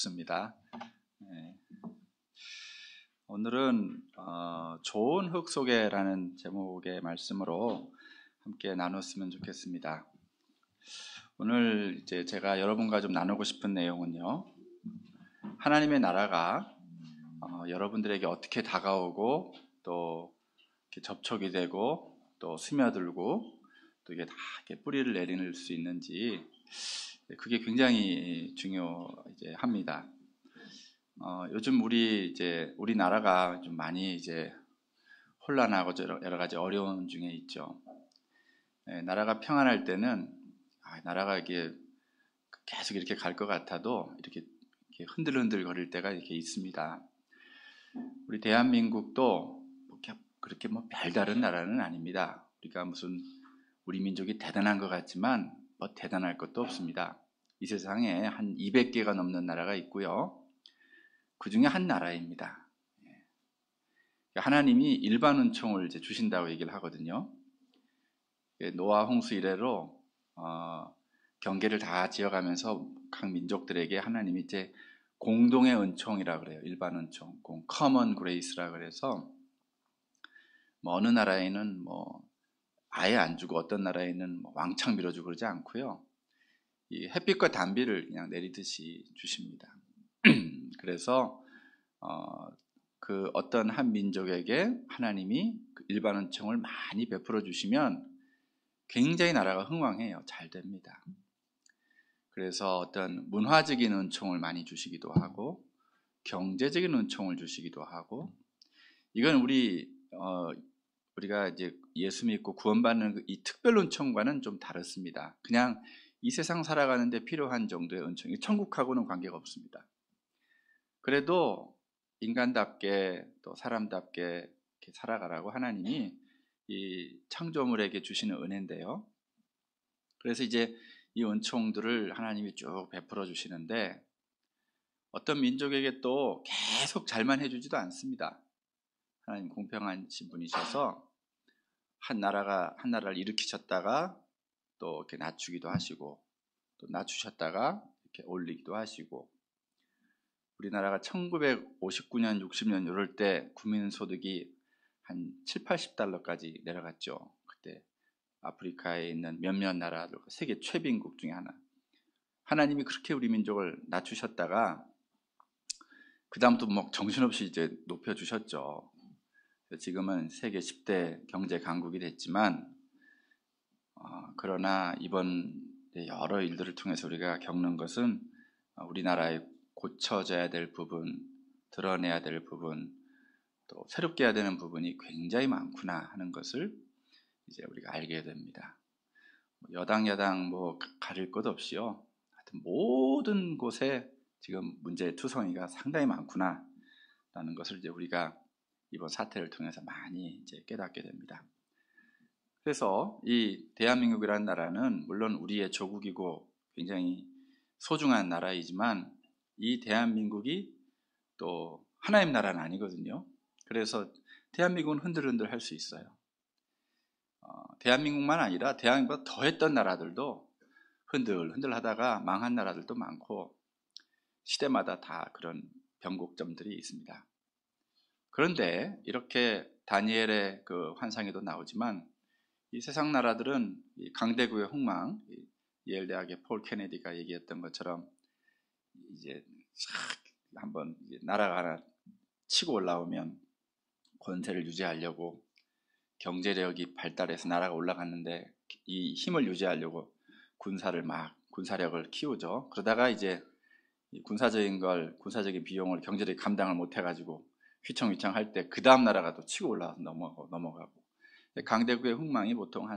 좋습니다. 네. 오늘은 좋은 흙 속에라는 제목의 말씀으로 함께 나눴으면 좋겠습니다. 오늘 이제 제가 여러분과 좀 나누고 싶은 내용은요, 하나님의 나라가 여러분들에게 어떻게 다가오고 또 이렇게 접촉이 되고 또 스며들고 또 이게 다 이렇게 뿌리를 내릴 수 있는지, 그게 굉장히 중요합니다. 요즘 우리나라가 좀 많이 이제 혼란하고 여러 가지 어려운 중에 있죠. 나라가 평안할 때는 나라가 이게 계속 이렇게 갈 것 같아도 이렇게 흔들흔들 거릴 때가 이렇게 있습니다. 우리 대한민국도 그렇게 별다른 나라는 아닙니다. 우리가 우리 민족이 대단한 것 같지만 대단할 것도 없습니다. 이 세상에 한 200개가 넘는 나라가 있고요. 그 중에 한 나라입니다. 하나님이 일반 은총을 이제 주신다고 얘기를 하거든요. 노아 홍수 이래로 경계를 다 지어가면서 각 민족들에게 하나님이 이제 공동의 은총이라 그래요. 일반 은총, 커먼 그레이스라 그래서 어느 나라에는 아예 안 주고 어떤 나라에는 왕창 밀어주고 그러지 않고요. 이 햇빛과 단비를 그냥 내리듯이 주십니다. 그래서 그 어떤 한 민족에게 하나님이 일반 은총을 많이 베풀어 주시면 굉장히 나라가 흥왕해요. 잘 됩니다. 그래서 어떤 문화적인 은총을 많이 주시기도 하고 경제적인 은총을 주시기도 하고, 이건 우리가 이제 예수 믿고 구원받는 이 특별 은총과는 좀 다릅니다. 그냥 이 세상 살아가는데 필요한 정도의 은총이 천국하고는 관계가 없습니다. 그래도 인간답게 또 사람답게 이렇게 살아가라고 하나님이 이 창조물에게 주시는 은혜인데요. 그래서 이제 이 은총들을 하나님이 쭉 베풀어 주시는데, 어떤 민족에게 또 계속 잘만 해주지도 않습니다. 하나님 공평하신 분이셔서 한 나라를 일으키셨다가 또 이렇게 낮추기도 하시고, 또 낮추셨다가 이렇게 올리기도 하시고, 우리나라가 1959년, 60년 이럴 때 국민소득이 한 7, 80달러까지 내려갔죠. 그때 아프리카에 있는 몇몇 나라들, 세계 최빈국 중에 하나. 하나님이 그렇게 우리 민족을 낮추셨다가 그 다음부터 정신없이 이제 높여주셨죠. 지금은 세계 10대 경제 강국이 됐지만, 그러나 이번 여러 일들을 통해서 우리가 겪는 것은 우리나라의 고쳐져야 될 부분, 드러내야 될 부분, 또 새롭게 해야 되는 부분이 굉장히 많구나 하는 것을 이제 우리가 알게 됩니다. 여당 야당 가릴 것 없이요, 하여튼 모든 곳에 지금 문제투성이가 상당히 많구나 라는 것을 이제 우리가 이번 사태를 통해서 많이 이제 깨닫게 됩니다. 그래서 이 대한민국이라는 나라는 물론 우리의 조국이고 굉장히 소중한 나라이지만, 이 대한민국이 또 하나님 나라는 아니거든요. 그래서 대한민국은 흔들흔들 할 수 있어요. 대한민국만 아니라 대한민국보다 더했던 나라들도 흔들흔들 하다가 망한 나라들도 많고, 시대마다 다 그런 변곡점들이 있습니다. 그런데 이렇게 다니엘의 그 환상에도 나오지만, 이 세상 나라들은 이 강대국의 흥망, 예일대학의 폴 케네디가 얘기했던 것처럼 이제 한번 나라가 하나 치고 올라오면 권세를 유지하려고 경제력이 발달해서 나라가 올라갔는데 이 힘을 유지하려고 군사력을 키우죠. 그러다가 이제 군사적인 비용을 경제력이 감당을 못해가지고 휘청휘청 할 때 그 다음 나라가 또 치고 올라와서 넘어가고. 강대국의 흥망이 보통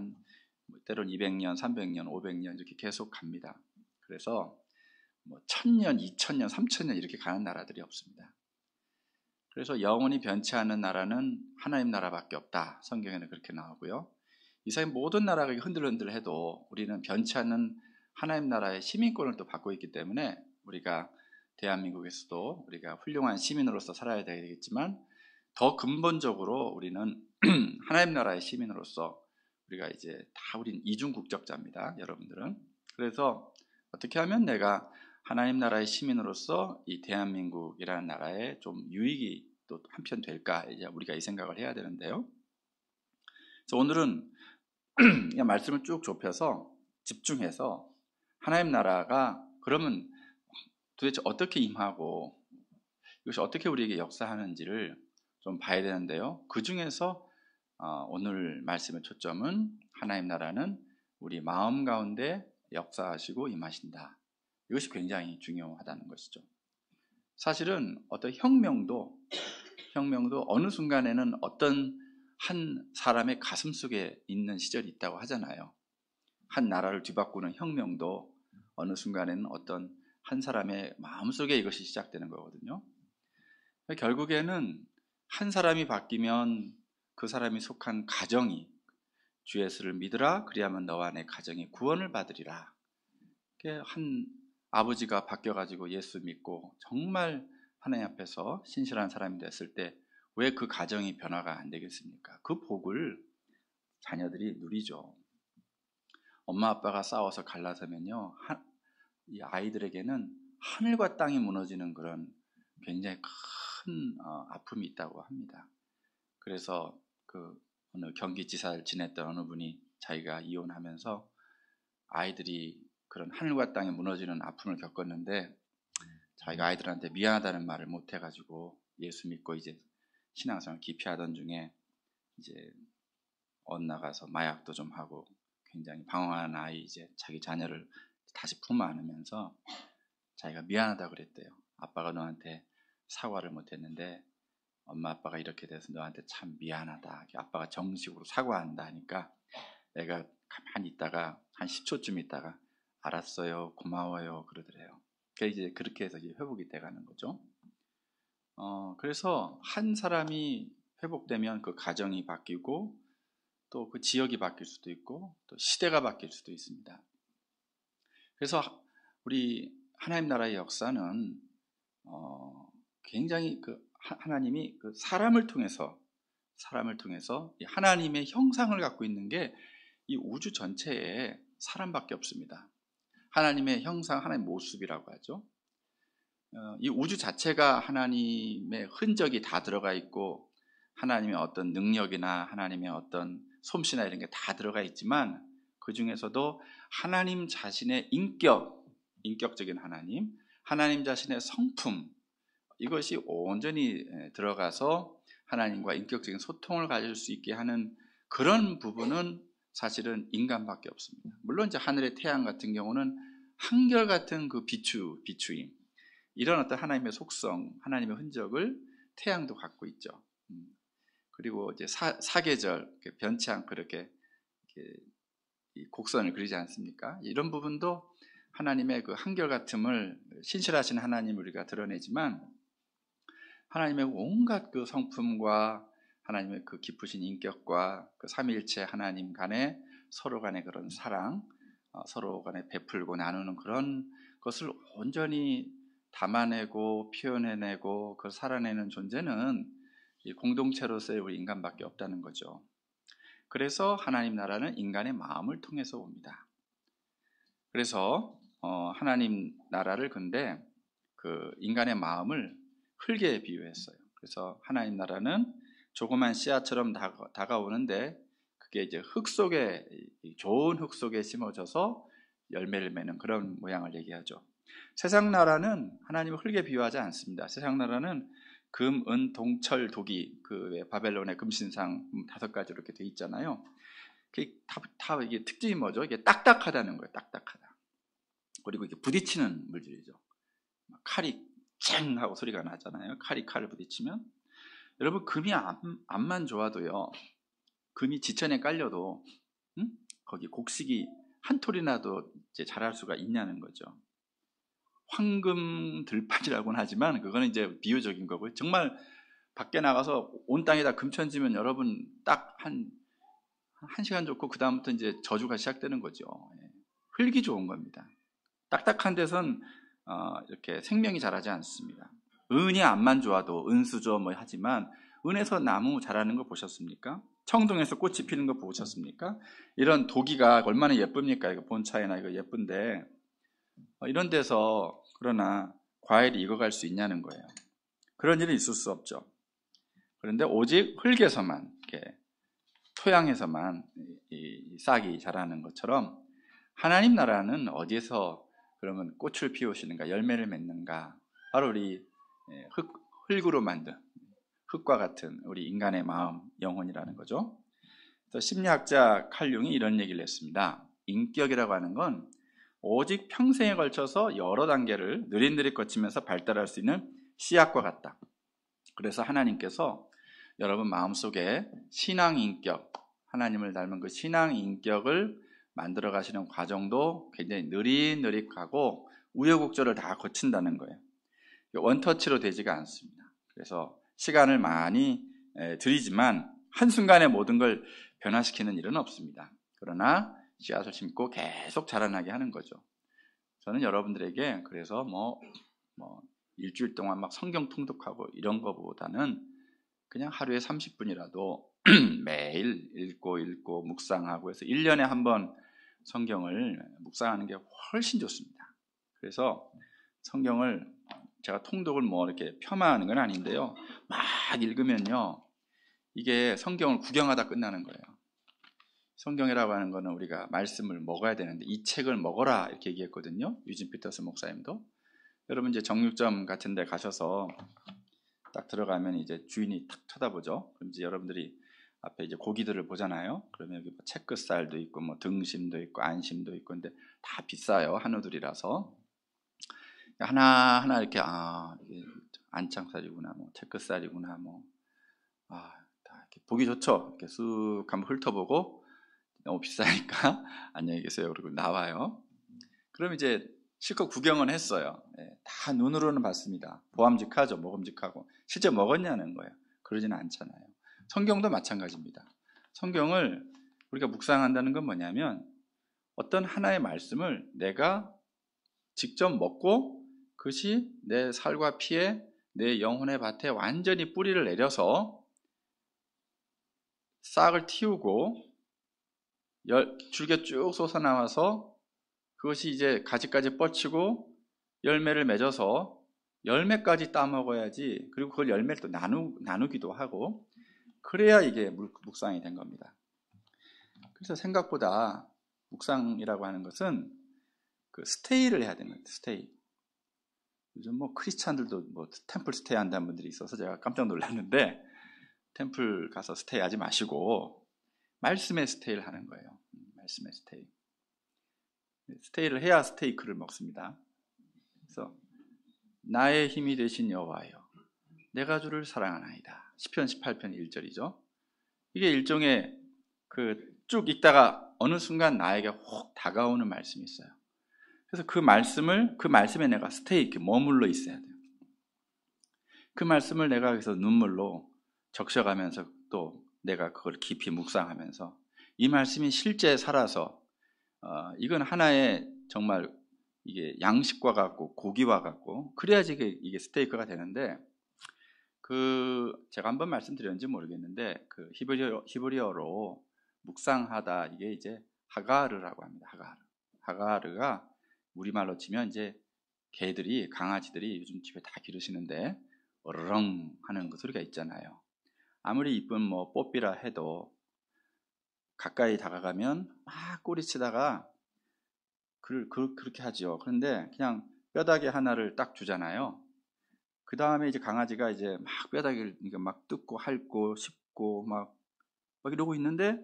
때로는 200년, 300년, 500년 이렇게 계속 갑니다. 그래서 1000년, 2000년, 3000년 이렇게 가는 나라들이 없습니다. 그래서 영원히 변치 않는 나라는 하나님 나라밖에 없다. 성경에는 그렇게 나오고요. 이 세상 모든 나라가 흔들흔들해도 우리는 변치 않는 하나님 나라의 시민권을 또 받고 있기 때문에, 우리가 대한민국에서도 우리가 훌륭한 시민으로서 살아야 되겠지만, 더 근본적으로 우리는 하나님 나라의 시민으로서 우리가 우린 이중 국적자입니다. 여러분들은. 그래서 어떻게 하면 내가 하나님 나라의 시민으로서 이 대한민국이라는 나라에 좀 유익이 또 한편 될까, 이제 우리가 이 생각을 해야 되는데요. 그래서 오늘은 그냥 말씀을 쭉 좁혀서 집중해서 하나님 나라가 그러면 도대체 어떻게 임하고 이것이 어떻게 우리에게 역사하는지를 좀 봐야 되는데요. 그 중에서 오늘 말씀의 초점은 하나님 나라는 우리 마음 가운데 역사하시고 임하신다. 이것이 굉장히 중요하다는 것이죠. 사실은 어떤 혁명도 어느 순간에는 어떤 한 사람의 가슴 속에 있는 시절이 있다고 하잖아요. 한 나라를 뒤바꾸는 혁명도 어느 순간에는 어떤 한 사람의 마음속에 이것이 시작되는 거거든요. 결국에는 한 사람이 바뀌면 그 사람이 속한 가정이 주 예수를 믿으라 그리하면 너와 내 가정이 구원을 받으리라. 한 아버지가 바뀌어가지고 예수 믿고 정말 하나님 앞에서 신실한 사람이 됐을 때 왜 그 가정이 변화가 안 되겠습니까? 그 복을 자녀들이 누리죠. 엄마 아빠가 싸워서 갈라서면요, 이 아이들에게는 하늘과 땅이 무너지는 그런 굉장히 큰 아픔이 있다고 합니다. 그래서 그 어느 경기지사를 지냈던 어느 분이 자기가 이혼하면서 아이들이 그런 하늘과 땅이 무너지는 아픔을 겪었는데 자기가 아이들한테 미안하다는 말을 못 해가지고 예수 믿고 이제 신앙생활 기피하던 중에 이제 엇나가서 마약도 좀 하고 굉장히 방황한 아이, 이제 자기 자녀를 다시 품어 안으면서 자기가 미안하다 그랬대요. 아빠가 너한테 사과를 못 했는데 엄마 아빠가 이렇게 돼서 너한테 참 미안하다. 아빠가 정식으로 사과한다 하니까 애가 가만히 있다가 한 10초쯤 있다가 알았어요, 고마워요 그러더래요. 이제 그렇게 해서 이제 회복이 돼가는 거죠. 그래서 한 사람이 회복되면 그 가정이 바뀌고 또 그 지역이 바뀔 수도 있고 또 시대가 바뀔 수도 있습니다. 그래서 우리 하나님 나라의 역사는 굉장히 하나님이 그 사람을 통해서 하나님의 형상을 갖고 있는 게 이 우주 전체에 사람밖에 없습니다. 하나님의 형상, 하나님의 모습이라고 하죠. 이 우주 자체가 하나님의 흔적이 다 들어가 있고 하나님의 어떤 능력이나 하나님의 어떤 솜씨나 이런 게 다 들어가 있지만 그 중에서도 하나님 자신의 인격적인 하나님 자신의 성품, 이것이 온전히 들어가서 하나님과 인격적인 소통을 가질 수 있게 하는 그런 부분은 사실은 인간밖에 없습니다. 물론 이제 하늘의 태양 같은 경우는 한결같은 그 비추임, 이런 어떤 하나님의 속성, 하나님의 흔적을 태양도 갖고 있죠. 그리고 이제 사계절 변치 않고 이렇게 곡선을 그리지 않습니까? 이런 부분도 하나님의 그 한결같음을, 신실하신 하나님을 우리가 드러내지만 하나님의 온갖 그 성품과 하나님의 그 깊으신 인격과 그 삼위일체 하나님 간의 서로 간의 그런 사랑, 서로 간에 베풀고 나누는 그런 것을 온전히 담아내고 표현해내고 그걸 살아내는 존재는 이 공동체로서의 우리 인간밖에 없다는 거죠. 그래서 하나님 나라는 인간의 마음을 통해서 옵니다. 그래서 하나님 나라를 근데 그 인간의 마음을 흙에 비유했어요. 그래서 하나님 나라는 조그만 씨앗처럼 다가오는데 그게 이제 좋은 흙 속에 심어져서 열매를 맺는 그런 모양을 얘기하죠. 세상 나라는 하나님을 흙에 비유하지 않습니다. 세상 나라는 금, 은, 동, 철, 도기, 그 바벨론의 금신상 5가지로 이렇게 돼 있잖아요. 다 이게 특징이 뭐죠? 이게 딱딱하다는 거예요. 딱딱하다. 그리고 이게 부딪히는 물질이죠. 칼이 쨍 하고 소리가 나잖아요. 칼을 부딪히면. 여러분, 금이 암만 좋아도요, 금이 지천에 깔려도 거기 곡식이 한 톨이라도 이제 자랄 수가 있냐는 거죠. 황금 들판이라고는 하지만 그거는 이제 비유적인 거고요. 정말 밖에 나가서 온 땅에다 금 천지면 여러분 딱 한 시간 좋고 그 다음부터 이제 저주가 시작되는 거죠. 흙이 좋은 겁니다. 딱딱한 데선 이렇게 생명이 자라지 않습니다. 은이 암만 좋아도 은수저 뭐 하지만 은에서 나무 자라는 거 보셨습니까? 청동에서 꽃이 피는 거 보셨습니까? 이런 도기가 얼마나 예쁩니까? 이거 본차이나 이거 예쁜데 이런 데서 그러나 과일이 익어갈 수 있냐는 거예요. 그런 일은 있을 수 없죠. 그런데 오직 흙에서만, 이렇게 토양에서만 이 싹이 자라는 것처럼 하나님 나라는 어디에서 그러면 꽃을 피우시는가, 열매를 맺는가? 바로 우리 흙으로 만든 흙과 같은 우리 인간의 마음, 영혼이라는 거죠. 그래서 심리학자 칼 융이 이런 얘기를 했습니다. 인격이라고 하는 건 오직 평생에 걸쳐서 여러 단계를 느릿느릿 거치면서 발달할 수 있는 씨앗과 같다. 그래서 하나님께서 여러분 마음속에 신앙인격, 하나님을 닮은 그 신앙인격을 만들어 가시는 과정도 굉장히 느릿느릿하고 우여곡절을 다 거친다는 거예요. 원터치로 되지가 않습니다. 그래서 시간을 많이 들이지만 한순간에 모든 걸 변화시키는 일은 없습니다. 그러나 씨앗을 심고 계속 자라나게 하는 거죠. 저는 여러분들에게 그래서 뭐 일주일 동안 막 성경 통독하고 이런 거보다는 그냥 하루에 30분이라도 매일 읽고 묵상하고 해서 1년에 한 번 성경을 묵상하는 게 훨씬 좋습니다. 그래서 성경을 제가 통독을 뭐 이렇게 폄하하는 건 아닌데요. 막 읽으면요. 이게 성경을 구경하다 끝나는 거예요. 성경이라고 하는 거는 우리가 말씀을 먹어야 되는데 이 책을 먹어라 이렇게 얘기했거든요. 유진 피터스 목사님도. 여러분 이제 정육점 같은 데 가셔서 딱 들어가면 이제 주인이 탁 쳐다보죠. 그럼 이제 여러분들이 앞에 이제 고기들을 보잖아요. 그러면 여기 뭐 채끝살도 있고 뭐 등심도 있고 안심도 있고 근데 다 비싸요. 한우들이라서. 하나하나 이렇게 이게 안창살이구나 뭐 채끝살이구나 뭐 다 이렇게 보기 좋죠. 이렇게 쑥 한번 훑어보고 너무 비싸니까 안녕히 계세요. 그리고 나와요. 그럼 이제 실컷 구경은 했어요. 다 눈으로는 봤습니다. 보암직하죠. 먹음직하고 실제 먹었냐는 거예요. 그러지는 않잖아요. 성경도 마찬가지입니다. 성경을 우리가 묵상한다는 건 뭐냐면 어떤 하나의 말씀을 내가 직접 먹고 그것이 내 살과 피에 내 영혼의 밭에 완전히 뿌리를 내려서 싹을 틔우고 줄기가 쭉 솟아나와서 그것이 이제 가지까지 뻗치고 열매를 맺어서 열매까지 따먹어야지. 그리고 그걸 열매를 또 나누기도 하고 그래야 이게 묵상이 된 겁니다. 그래서 생각보다 묵상이라고 하는 것은 그 스테이를 해야 됩니다. 스테이. 요즘 뭐 크리스찬들도 뭐 템플 스테이 한다는 분들이 있어서 제가 깜짝 놀랐는데 템플 가서 스테이 하지 마시고 말씀에 스테이를 하는 거예요. 말씀에 스테이. 스테이를 해야 스테이크를 먹습니다. 그래서 나의 힘이 되신 여호와여 내가 주를 사랑하나이다. 시편 18편 1절이죠. 이게 일종의 쭉 읽다가 어느 순간 나에게 혹 다가오는 말씀이 있어요. 그래서 그 말씀에 내가 스테이크 머물러 있어야 돼요. 그 말씀을 내가 그래서 눈물로 적셔가면서 또 내가 그걸 깊이 묵상하면서 이 말씀이 실제 살아서 이건 하나의 정말 이게 양식과 같고 고기와 같고 그래야지 이게 스테이크가 되는데 제가 한번 말씀드렸는지 모르겠는데 그 히브리어로 묵상하다 이게 이제 하가르라고 합니다. 하가르가 우리말로 치면 이제 강아지들이 요즘 집에 다 기르시는데 어르렁 하는 그 소리가 있잖아요. 아무리 이쁜 뭐 뽀삐라 해도 가까이 다가가면 막 꼬리치다가 그렇게 하죠. 그런데 그냥 뼈다귀 하나를 딱 주잖아요. 그 다음에 이제 강아지가 이제 막 뼈다귀를 막 뜯고 핥고 씹고 막 이러고 있는데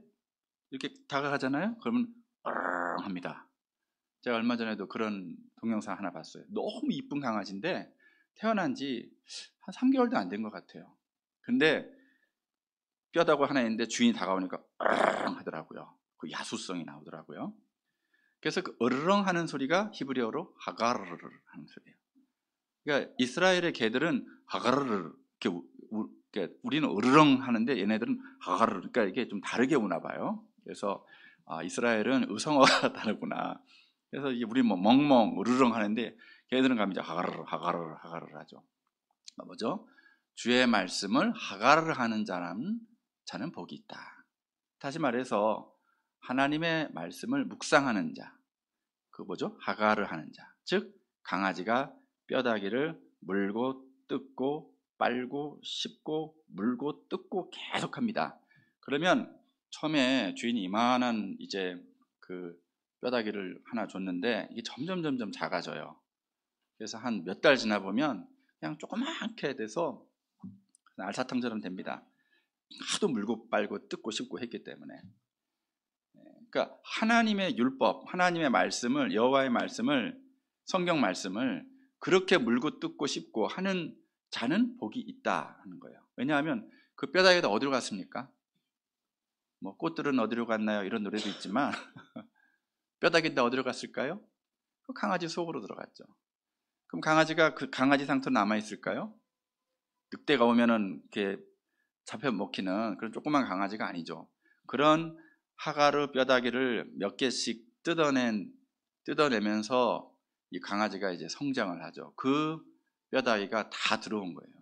이렇게 다가가잖아요. 그러면 어르렁 합니다. 제가 얼마 전에도 그런 동영상 하나 봤어요. 너무 이쁜 강아지인데 태어난 지 한 3개월도 안 된 것 같아요. 근데 뼈다귀 하나 있는데 주인이 다가오니까 어르렁 하더라고요. 그 야수성이 나오더라고요. 그래서 그 어르렁 하는 소리가 히브리어로 하가르르 하는 소리예요. 그러니까 이스라엘의 개들은 하가르르 이렇게 우리는 어르렁 하는데 얘네들은 하가르르 그러니까 이게 좀 다르게 우나 봐요. 그래서 이스라엘은 의성어가 다르구나. 그래서 이게 우리 뭐 멍멍 으르렁 하는데 걔네들은 가면 이제 하가르르 하죠. 뭐죠? 주의 말씀을 하가르르 하는 자는 복이 있다. 다시 말해서 하나님의 말씀을 묵상하는 자, 그 뭐죠? 하가르 하는 자, 즉 강아지가 뼈다귀를 물고 뜯고 빨고 씹고 물고 뜯고 계속합니다. 그러면 처음에 주인이 이만한 이제 그 뼈다귀를 하나 줬는데 이게 점점 작아져요. 그래서 한 몇 달 지나 보면 그냥 조그맣게 돼서 알사탕처럼 됩니다. 하도 물고 빨고 뜯고 씹고 했기 때문에. 그러니까 하나님의 율법, 하나님의 말씀을, 여호와의 말씀을, 성경 말씀을 그렇게 물고 뜯고 씹고 하는 자는 복이 있다 하는 거예요. 왜냐하면 그 뼈다귀가 어디로 갔습니까? 뭐 꽃들은 어디로 갔나요? 이런 노래도 있지만 뼈다귀인데 어디로 갔을까요? 그 강아지 속으로 들어갔죠. 그럼 강아지가 그 강아지 상태로 남아 있을까요? 늑대가 오면은 이렇게 잡혀 먹히는 그런 조그만 강아지가 아니죠. 그런 하가르 뼈다귀를 몇 개씩 뜯어내면서 이 강아지가 이제 성장을 하죠. 그 뼈다귀가 다 들어온 거예요.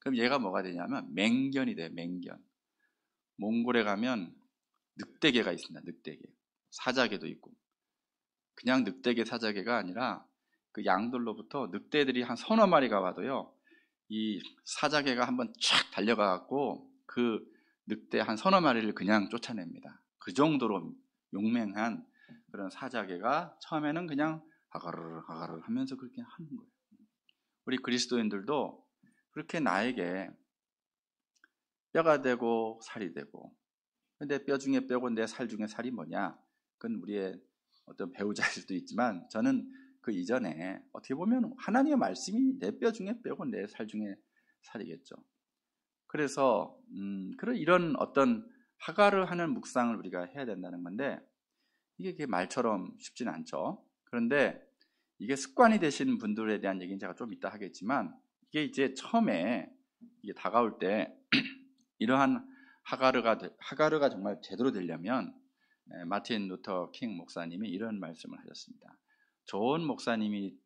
그럼 얘가 뭐가 되냐면 맹견이 돼요. 맹견. 몽골에 가면 늑대개가 있습니다. 늑대개. 사자개도 있고. 그냥 늑대개, 사자개가 아니라 그 양들로부터 늑대들이 한 서너 마리가 와도요. 이 사자개가 한번 쫙 달려가갖고 그 늑대 한 서너 마리를 그냥 쫓아냅니다. 그 정도로 용맹한 그런 사자개가 처음에는 그냥 하가르르 하가르르 하면서 그렇게 하는 거예요. 우리 그리스도인들도 그렇게 나에게 뼈가 되고 살이 되고, 근데 뼈 중에 뼈고 내 살 중에 살이 뭐냐? 그건 우리의 어떤 배우자일 수도 있지만 저는 그 이전에 어떻게 보면 하나님의 말씀이 내 뼈 중에 뼈고 내 살 중에 살이겠죠. 그래서 그런 이런 어떤 하가를 하는 묵상을 우리가 해야 된다는 건데 이게 말처럼 쉽지는 않죠. 그런데 이게 습관이 되신 분들에 대한 얘기는 제가 좀 이따 하겠지만 이게 이제 처음에 이게 다가올 때 이러한 하가르가 정말 제대로 되려면 마틴 루터 킹 목사님이 이런 말씀을 하셨습니다. 좋은 목사님이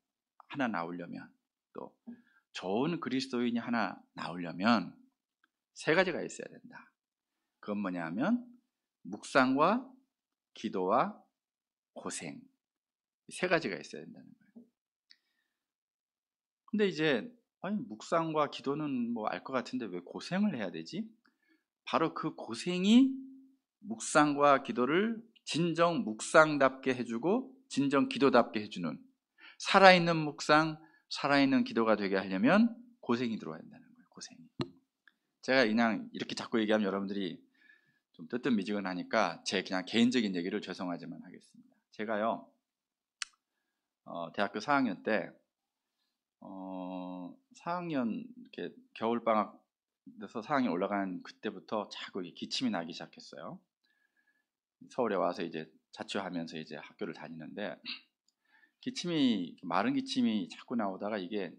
하나 나오려면 또 좋은 그리스도인이 하나 나오려면 세 가지가 있어야 된다. 그건 뭐냐면 묵상과 기도와 고생, 세 가지가 있어야 된다는 거예요. 근데 이제 아니 묵상과 기도는 뭐 알 것 같은데 왜 고생을 해야 되지? 바로 그 고생이 묵상과 기도를 진정 묵상답게 해주고 진정 기도답게 해주는 살아있는 묵상, 살아있는 기도가 되게 하려면 고생이 들어야 된다는 거예요. 고생이. 제가 그냥 이렇게 자꾸 얘기하면 여러분들이 좀 뜨뜻미지근하니까 제 그냥 개인적인 얘기를 죄송하지만 하겠습니다. 제가요 대학교 4학년 때 4학년 이렇게 겨울방학 돼서 4학년 올라간 그때부터 자꾸 기침이 나기 시작했어요. 서울에 와서 이제 자취하면서 이제 학교를 다니는데 마른 기침이 자꾸 나오다가 이게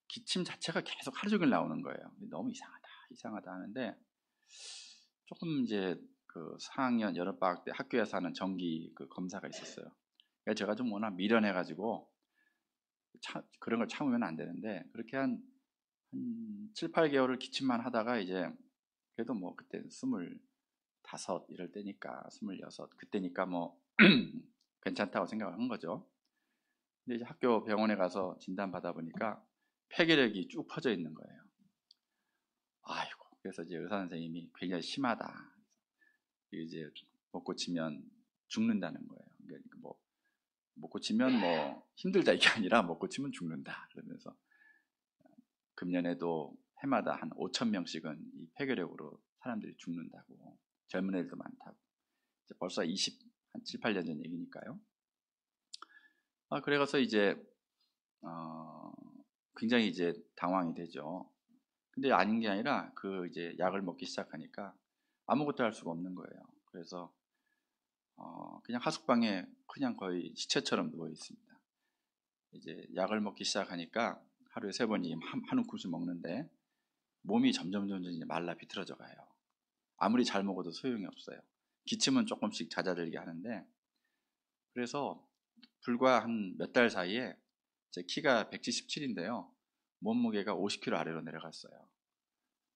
기침 자체가 계속 하루 종일 나오는 거예요. 너무 이상하다 하는데 조금 이제 그 4학년 여름방학 때 학교에서 하는 정기 그 검사가 있었어요. 그러니까 제가 좀 워낙 미련해가지고 그런 걸 참으면 안 되는데 그렇게 한 7, 8개월을 기침만 하다가 이제 그래도 뭐 그때 25 이럴 때니까 26 그때니까 뭐 괜찮다고 생각을 한 거죠. 근데 이제 학교 병원에 가서 진단 받아 보니까 폐결핵이 쭉 퍼져 있는 거예요. 아이고, 그래서 이제 의사 선생님이 굉장히 심하다. 이제 못 고치면 죽는다는 거예요. 그러니까 뭐 못 고치면 뭐 힘들다 이게 아니라 못 고치면 죽는다. 그러면서 금년에도 해마다 한 5,000명씩은 이 폐결핵으로 사람들이 죽는다고. 젊은 애들도 많다고. 이제 벌써 한 7, 8년 전 얘기니까요. 그래서 이제 굉장히 이제 당황이 되죠. 근데 아닌 게 아니라 그 이제 약을 먹기 시작하니까 아무것도 할 수가 없는 거예요. 그래서 그냥 하숙방에 그냥 거의 시체처럼 누워 있습니다. 이제 약을 먹기 시작하니까 하루에 3번이 한 움큼씩 먹는데 몸이 점점 이제 말라 비틀어져 가요. 아무리 잘 먹어도 소용이 없어요. 기침은 조금씩 잦아들게 하는데 그래서 불과 한 몇 달 사이에 제 키가 177인데요. 몸무게가 50kg 아래로 내려갔어요.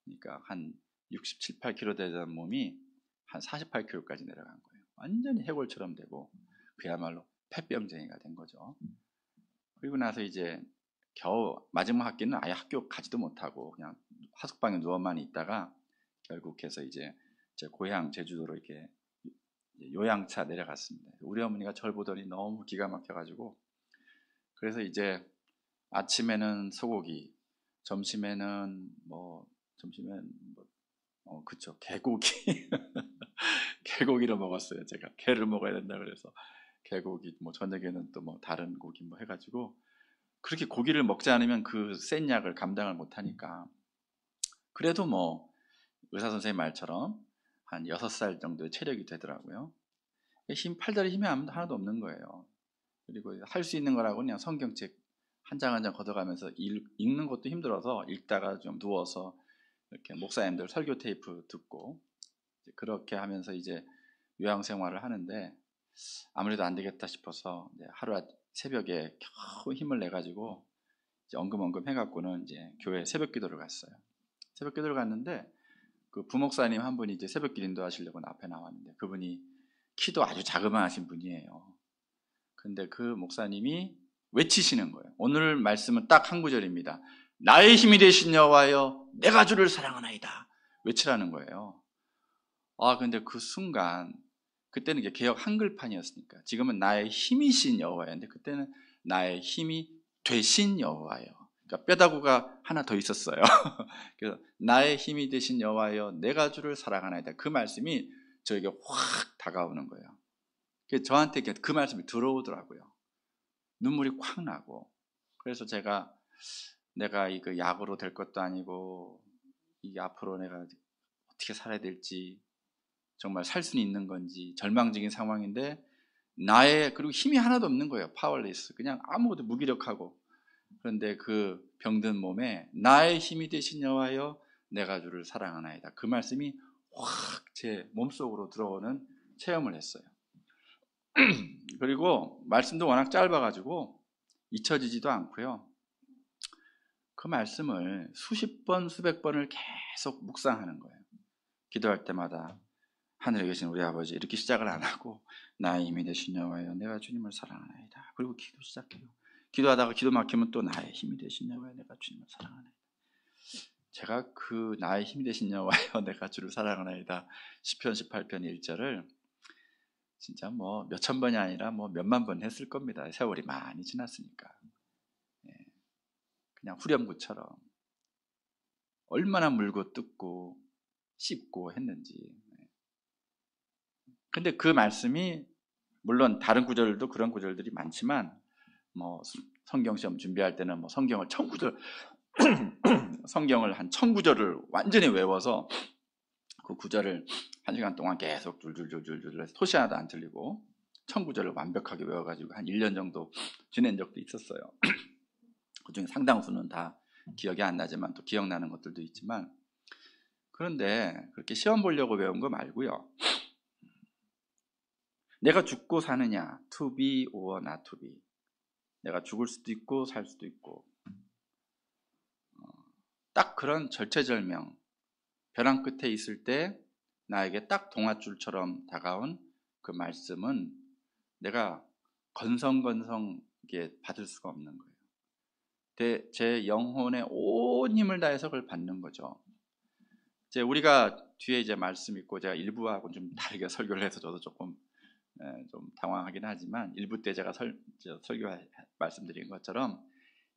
그러니까 한 67, 8kg 되던 몸이 한 48kg까지 내려간 거예요. 완전히 해골처럼 되고 그야말로 폐병쟁이가 된 거죠. 그리고 나서 이제 겨우 마지막 학기는 아예 학교 가지도 못하고 그냥 하숙방에 누워만 있다가 결국 해서 이제 제 고향 제주도로 이렇게 요양차 내려갔습니다. 우리 어머니가 절 보더니 너무 기가 막혀가지고, 그래서 이제 아침에는 소고기, 점심에는 그쵸, 개고기. 개고기를 먹었어요. 제가 개를 먹어야 된다 그래서 개고기, 저녁에는 또 다른 고기 해가지고, 그렇게 고기를 먹지 않으면 그 센 약을 감당을 못하니까, 그래도 의사 선생님 말처럼 한 6살 정도의 체력이 되더라고요. 팔다리 힘이 하나도 없는 거예요. 그리고 할 수 있는 거라고 그냥 성경책 한 장 한 장 걷어가면서 읽는 것도 힘들어서 읽다가 좀 누워서 이렇게 목사님들 설교 테이프 듣고 그렇게 하면서 이제 요양 생활을 하는데, 아무래도 안 되겠다 싶어서 하루 새벽에 겨우 힘을 내 가지고 엉금엉금 해갖고는 이제 교회 새벽 기도를 갔어요. 새벽 기도를 갔는데 그 부목사님 한 분이 이제 새벽 기도 인도하시려고 앞에 나왔는데, 그분이 키도 아주 자그마하신 분이에요. 근데 그 목사님이 외치시는 거예요. 오늘 말씀은 딱 한 구절입니다. 나의 힘이 되신 여호와여 내가 주를 사랑하나이다. 외치라는 거예요. 근데 그 순간, 그때는 이게 개역 한글판이었으니까, 지금은 나의 힘이신 여호와였는데 그때는 나의 힘이 되신 여호와여. 그러니까 뼈다구가 하나 더 있었어요. 그래서 나의 힘이 되신 여호와여 내가 주를 사랑하나이다. 그 말씀이 저에게 확 다가오는 거예요. 저한테 그 말씀이 들어오더라고요. 눈물이 콱 나고. 그래서 내가 이거 약으로 될 것도 아니고 이게 앞으로 내가 어떻게 살아야 될지, 정말 살 수는 있는 건지 절망적인 상황인데 그리고 힘이 하나도 없는 거예요. 파워리스, 그냥 아무것도 무기력하고. 그런데 그 병든 몸에 나의 힘이 되신 여호와여 내가 주를 사랑하나이다. 그 말씀이 확 제 몸속으로 들어오는 체험을 했어요. 그리고 말씀도 워낙 짧아가지고 잊혀지지도 않고요. 그 말씀을 수십 번, 수백 번을 계속 묵상하는 거예요. 기도할 때마다 하늘에 계신 우리 아버지 이렇게 시작을 안 하고 나의 힘이 되신 여호와여 내가 주님을 사랑하나이다. 그리고 기도 시작해요. 기도하다가 기도 막히면 또 나의 힘이 되신 여호와여 내가 주님을 사랑하나이다. 제가 그 나의 힘이 되신 여호와여 내가 주를 사랑하나이다 시편 18편 1절을 진짜 몇천 번이 아니라 몇만 번 했을 겁니다. 세월이 많이 지났으니까. 그냥 후렴구처럼 얼마나 물고 뜯고 씹고 했는지. 근데 그 말씀이, 물론 다른 구절도 그런 구절들이 많지만 성경 시험 준비할 때는 성경을 1000구절 성경을 한 1000구절을 완전히 외워서 그 구절을 1시간 동안 계속 줄줄줄줄줄 해서 토시 하나도 안 틀리고 1000구절을 완벽하게 외워가지고 한 1년 정도 지낸 적도 있었어요. 그중에 상당수는 다 기억이 안 나지만 또 기억나는 것들도 있지만, 그런데 그렇게 시험 보려고 외운 거 말고요. 내가 죽고 사느냐, to be or not to be. 내가 죽을 수도 있고 살 수도 있고, 딱 그런 절체절명, 벼랑 끝에 있을 때 나에게 딱 동아줄처럼 다가온 그 말씀은 내가 건성건성하게 받을 수가 없는 거예요. 제 영혼의 온 힘을 다해서 그걸 받는 거죠. 이제 우리가 뒤에 이제 말씀 있고, 제가 일부하고는 좀 다르게 설교를 해서 저도 조금 좀 당황하긴 하지만, 일부 때 제가 설교 말씀드린 것처럼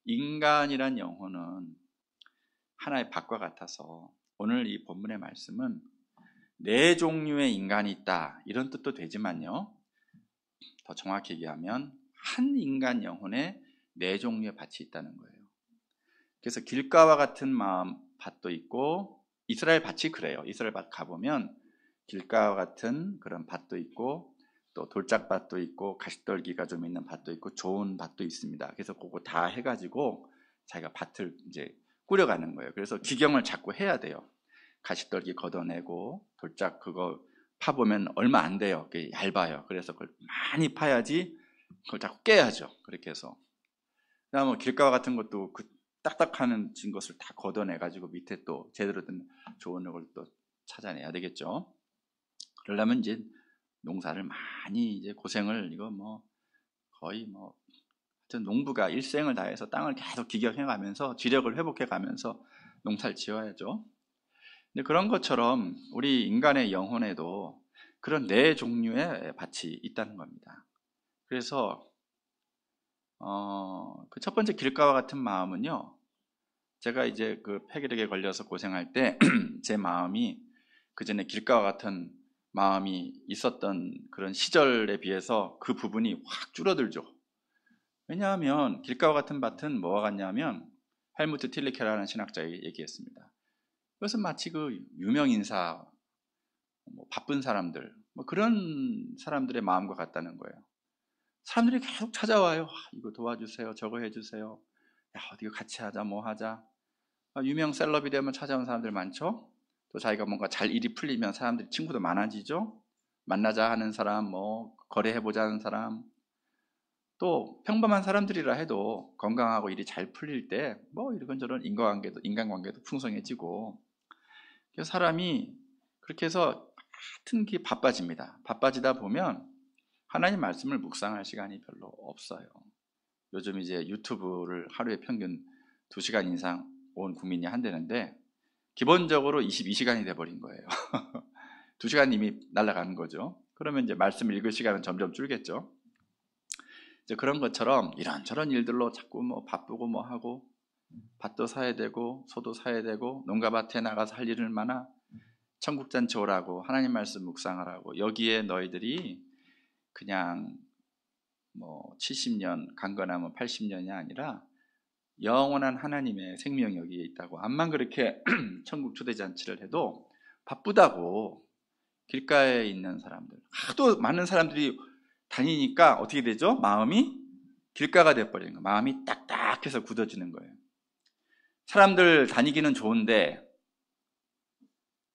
인간이란 영혼은 하나의 밭과 같아서, 오늘 이 본문의 말씀은 4종류의 인간이 있다 이런 뜻도 되지만요, 더 정확히 얘기하면 한 인간 영혼에 4종류의 밭이 있다는 거예요. 그래서 길가와 같은 마음 밭도 있고, 이스라엘 밭이 그래요. 이스라엘 밭 가보면 길가와 같은 그런 밭도 있고, 또 돌짝밭도 있고, 가시떨기가 좀 있는 밭도 있고, 좋은 밭도 있습니다. 그래서 그거 다 해가지고 자기가 밭을 이제 꾸려가는 거예요. 그래서 기경을 자꾸 해야 돼요. 가시떨기 걷어내고 돌짝 그거 파보면 얼마 안 돼요. 그게 얇아요. 그래서 그걸 많이 파야지, 그걸 자꾸 깨야죠. 그렇게 해서. 그다음에 길가와 같은 것도 그 딱딱한 진 것을 다 걷어내가지고 밑에 또 제대로 된 좋은 걸 또 찾아내야 되겠죠. 그러려면 이제 농사를 많이 이제 고생을, 이거 거의 하여튼 농부가 일생을 다해서 땅을 계속 기경해가면서 지력을 회복해가면서 농사를 지어야죠. 근데 그런 것처럼 우리 인간의 영혼에도 그런 네 종류의 밭이 있다는 겁니다. 그래서 그 첫 번째 길가와 같은 마음은요, 제가 이제 그 폐결핵에 걸려서 고생할 때 제 마음이 그 전에 길가와 같은 마음이 있었던 그런 시절에 비해서 그 부분이 확 줄어들죠. 왜냐하면 길가와 같은 밭은 뭐와 같냐면 헬무트 틸리케라는 신학자가 얘기했습니다. 이것은 마치 그 유명 인사, 바쁜 사람들, 그런 사람들의 마음과 같다는 거예요. 사람들이 계속 찾아와요. 이거 도와주세요, 저거 해주세요. 야, 어디 같이 하자, 뭐 하자. 유명 셀럽이 되면 찾아온 사람들 많죠. 또 자기가 뭔가 잘 일이 풀리면 사람들이 친구도 많아지죠. 만나자 하는 사람, 거래해보자 하는 사람. 또 평범한 사람들이라 해도 건강하고 일이 잘 풀릴 때 이런저런 인간관계도 풍성해지고, 그래서 사람이 그렇게 해서 하여튼 바빠집니다. 바빠지다 보면 하나님 말씀을 묵상할 시간이 별로 없어요. 요즘 이제 유튜브를 하루에 평균 2시간 이상 온 국민이 한다는데 기본적으로 22시간이 돼버린 거예요. 2시간 이미 날아가는 거죠. 그러면 이제 말씀 읽을 시간은 점점 줄겠죠. 이제 그런 것처럼 이런저런 일들로 자꾸 바쁘고 하고, 밭도 사야 되고 소도 사야 되고 농가밭에 나가서 할 일은 많아. 천국잔치 오라고, 하나님 말씀 묵상하라고, 여기에 너희들이 그냥 70년 강건하면 80년이 아니라 영원한 하나님의 생명이 여기에 있다고, 암만 그렇게 천국 초대잔치를 해도 바쁘다고. 길가에 있는 사람들, 하도 많은 사람들이 다니니까 어떻게 되죠? 마음이 길가가 돼버리는 거예요. 마음이 딱딱해서 굳어지는 거예요. 사람들 다니기는 좋은데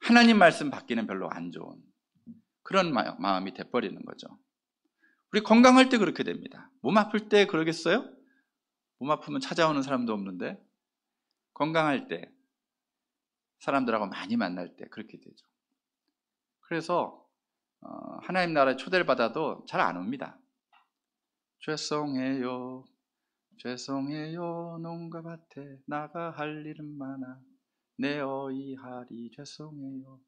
하나님 말씀 받기는 별로 안 좋은 그런 마음이 돼버리는 거죠. 우리 건강할 때 그렇게 됩니다. 몸 아플 때 그러겠어요? 몸 아프면 찾아오는 사람도 없는데, 건강할 때, 사람들하고 많이 만날 때 그렇게 되죠. 그래서 하나님 나라에 초대를 받아도 잘 안 옵니다. 죄송해요, 죄송해요, 농가밭에 나가 할 일은 많아 내 어이하리 죄송해요.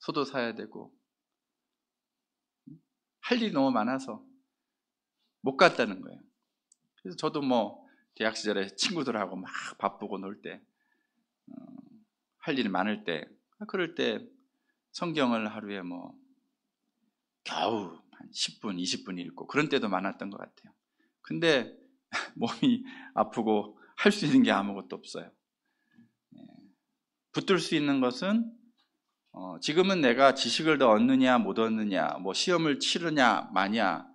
소도 사야 되고 할 일이 너무 많아서 못 갔다는 거예요. 그래서 저도 대학 시절에 친구들하고 막 바쁘고 놀 때, 할 일이 많을 때, 그럴 때 성경을 하루에 겨우 한 10분, 20분 읽고 그런 때도 많았던 것 같아요. 근데 몸이 아프고 할 수 있는 게 아무것도 없어요. 붙들 수 있는 것은 지금은 내가 지식을 더 얻느냐 못 얻느냐, 시험을 치르냐 마냐,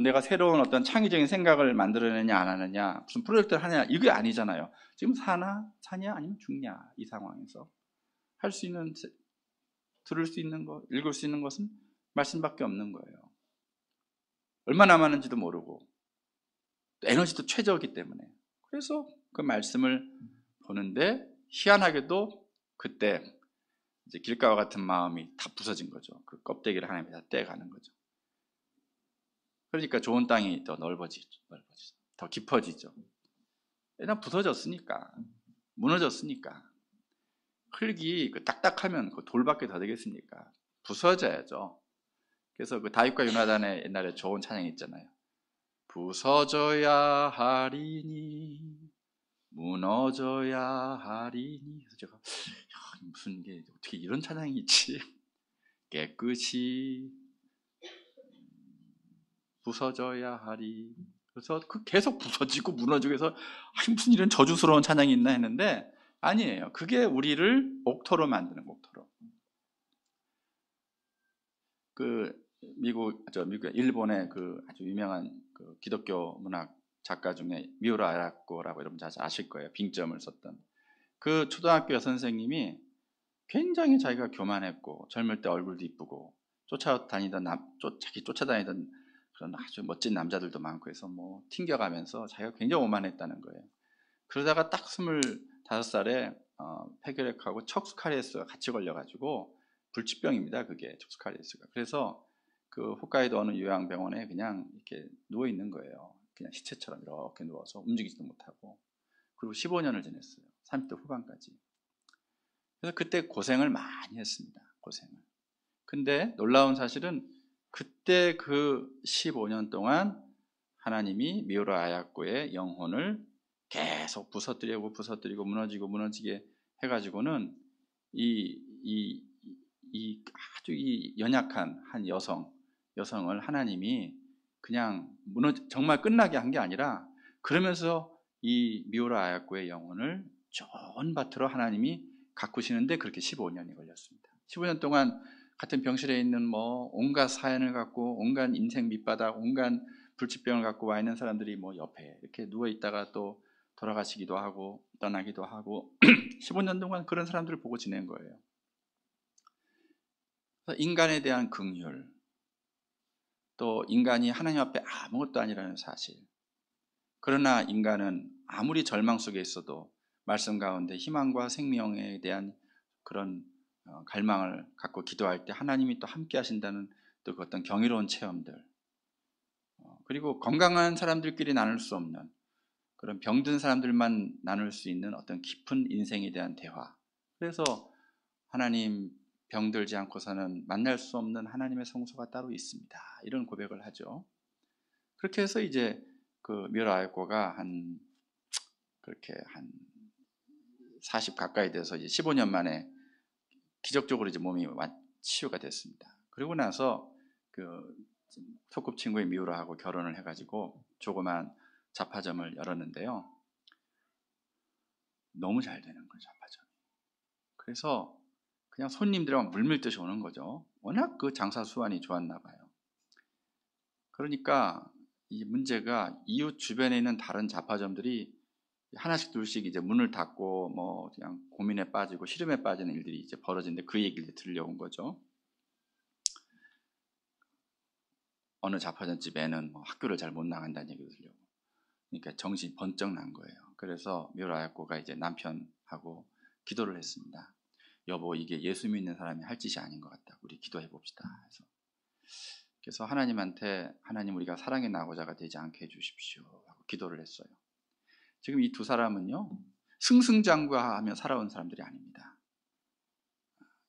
내가 새로운 어떤 창의적인 생각을 만들어내냐 안 하느냐, 무슨 프로젝트를 하냐, 이게 아니잖아요. 지금 사냐 아니면 죽냐, 이 상황에서 할 수 있는, 들을 수 있는 것, 읽을 수 있는 것은 말씀밖에 없는 거예요. 얼마 남았는지도 모르고 에너지도 최저이기 때문에. 그래서 그 말씀을 보는데 희한하게도 그때 이제 길가와 같은 마음이 다 부서진 거죠. 그 껍데기를 하나님이 다 떼가는 거죠. 그러니까 좋은 땅이 더 넓어지죠. 더 깊어지죠. 왜냐면 부서졌으니까, 무너졌으니까. 흙이 딱딱하면 그 돌밖에 더 되겠습니까? 부서져야죠. 그래서 그 다윗과 요나단의 옛날에 좋은 찬양이 있잖아요. 부서져야 하리니 무너져야 하리니. 그래서 제가 무슨 게 어떻게 이런 찬양이 있지? 깨끗이 부서져야 하리. 그래서 계속 부서지고 무너지고 해서 무슨 이런 저주스러운 찬양이 있나 했는데 아니에요. 그게 우리를 옥토로 만드는 옥토로. 일본의 아주 유명한 기독교 문학 작가 중에 미우라 아라코라고 여러분 잘 아실 거예요. 빙점을 썼던 그 초등학교 선생님이 굉장히 자기가 교만했고 젊을 때 얼굴도 이쁘고 자기 쫓아다니던 그런 아주 멋진 남자들도 많고 해서 튕겨가면서 자기가 굉장히 오만했다는 거예요. 그러다가 딱 25살에 폐결핵하고 척수카리에스가 같이 걸려가지고 불치병입니다. 그게 척수카리에스가. 그래서 그 홋카이도 어느 요양병원에 그냥 이렇게 누워 있는 거예요. 그냥 시체처럼 이렇게 누워서 움직이지도 못하고, 그리고 15년을 지냈어요. 30대 후반까지. 그래서 그때 고생을 많이 했습니다. 고생을. 근데 놀라운 사실은 그때 그 15년 동안 하나님이 미오라 아야코의 영혼을 계속 부서뜨리고 무너지게 해가지고는 이 아주 이 연약한 한 여성을 하나님이 그냥 정말 끝나게 한 게 아니라, 그러면서 이 미오라 아야코의 영혼을 좋은 밭으로 하나님이 가꾸시는데 그렇게 15년이 걸렸습니다. 15년 동안 같은 병실에 있는 온갖 사연을 갖고, 온갖 인생 밑바닥, 온갖 불치병을 갖고 와 있는 사람들이 옆에 이렇게 누워 있다가 또 돌아가시기도 하고 떠나기도 하고 15년 동안 그런 사람들을 보고 지낸 거예요. 그래서 인간에 대한 긍휼, 또 인간이 하나님 앞에 아무것도 아니라는 사실, 그러나 인간은 아무리 절망 속에 있어도 말씀 가운데 희망과 생명에 대한 그런 갈망을 갖고 기도할 때 하나님이 또 함께 하신다는 또 그 어떤 경이로운 체험들, 그리고 건강한 사람들끼리 나눌 수 없는, 그런 병든 사람들만 나눌 수 있는 어떤 깊은 인생에 대한 대화. 그래서 하나님, 병들지 않고서는 만날 수 없는 하나님의 성소가 따로 있습니다, 이런 고백을 하죠. 그렇게 해서 이제 그 미오라 아야코가 그렇게 한 40 가까이 돼서 이제 15년 만에 기적적으로 이제 몸이 치유가 됐습니다. 그리고 나서 그 소꿉친구의 미우라하고 결혼을 해가지고 조그만 잡화점을 열었는데요. 너무 잘 되는 거예요, 잡화점이. 그래서 그냥 손님들이 물밀듯이 오는 거죠. 워낙 그 장사 수완이 좋았나 봐요. 그러니까 이 문제가 이웃 주변에 있는 다른 잡화점들이 하나씩 둘씩 이제 문을 닫고 그냥 고민에 빠지고 시름에 빠지는 일들이 이제 벌어지는데, 그 얘기를 들려온 거죠. 어느 잡화점 집에는 학교를 잘 못 나간다는 얘기를 들려고. 그러니까 정신이 번쩍 난 거예요. 그래서 미오라 아야코가 이제 남편하고 기도를 했습니다. 여보, 이게 예수 믿는 사람이 할 짓이 아닌 것 같다. 우리 기도해 봅시다. 그래서 하나님한테, 하나님, 우리가 사랑의 낙오자가 되지 않게 해주십시오 하고 기도를 했어요. 지금 이 두 사람은요, 승승장구하며 살아온 사람들이 아닙니다.